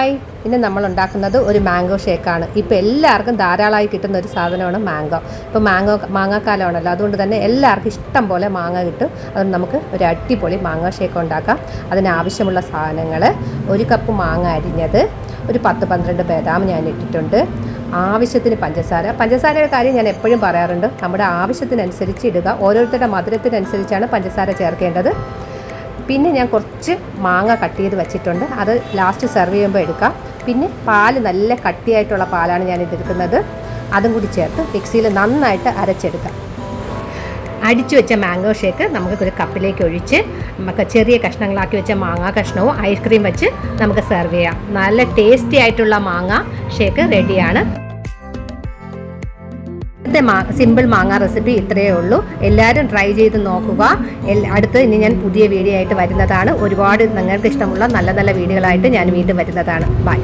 Hi, ഇന്ന് നമ്മൾ ഉണ്ടാക്കുന്നത് ഒരു മാംഗോ ഷേക്കാണ്. ഇപ്പോൾ എല്ലാവർക്കും ധാരാളമായി കിട്ടുന്ന ഒരു സാധനമാണ് മാംഗോ. ഇപ്പോൾ മാങ്ങാക്കാലമാണല്ലോ, അതുകൊണ്ട് തന്നെ എല്ലാവർക്കും ഇഷ്ടം പോലെ മാങ്ങ കിട്ടും. അതുകൊണ്ട് നമുക്ക് ഒരു അടിപൊളി മാങ്ങോ ഷേക്ക് ഉണ്ടാക്കാം. അതിനാവശ്യമുള്ള സാധനങ്ങൾ: 1 കപ്പ് മാങ്ങ അരിഞ്ഞത്, ഒരു 10-12 ബദാം ഞാൻ ഇട്ടിട്ടുണ്ട്, ആവശ്യത്തിന് പഞ്ചസാരയുടെ കാര്യം ഞാൻ എപ്പോഴും പറയാറുണ്ട്, നമ്മുടെ ആവശ്യത്തിനനുസരിച്ച് ഇടുക. ഓരോരുത്തരുടെ മധുരത്തിനനുസരിച്ചാണ് പഞ്ചസാര ചേർക്കേണ്ടത്. പിന്നെ ഞാൻ കുറച്ച് മാങ്ങ കട്ട് ചെയ്ത് വെച്ചിട്ടുണ്ട്, അത് ലാസ്റ്റ് സെർവ് ചെയ്യുമ്പോൾ എടുക്കാം. പിന്നെ പാല്, നല്ല കട്ടിയായിട്ടുള്ള പാലാണ് ഞാൻ ഇതെടുക്കുന്നത്, അതും കൂടി ചേർത്ത് മിക്സിയിൽ നന്നായിട്ട് അരച്ചെടുക്കാം. അടിച്ചു വെച്ച മാംഗോ ഷേക്ക് നമുക്കൊരു കപ്പിലേക്ക് ഒഴിച്ച് നമുക്ക് ചെറിയ കഷ്ണങ്ങളാക്കി വെച്ച മാങ്ങാ കഷ്ണവും ഐസ്ക്രീം വെച്ച് നമുക്ക് സെർവ് ചെയ്യാം. നല്ല ടേസ്റ്റി ആയിട്ടുള്ള മാങ്ങ ഷേക്ക് റെഡിയാണ്. സിമ്പിൾ മാങ്ങ റെസിപ്പി ഇത്രയേ ഉള്ളൂ. എല്ലാവരും ട്രൈ ചെയ്ത് നോക്കുക. അടുത്ത് ഇനി ഞാൻ പുതിയ വീഡിയോ ആയിട്ട് വരുന്നതാണ്. ഒരുപാട് നിങ്ങൾക്ക് ഇഷ്ടമുള്ള നല്ല നല്ല വീഡിയോകളായിട്ട് ഞാൻ വീണ്ടും വരുന്നതാണ്. ബൈ.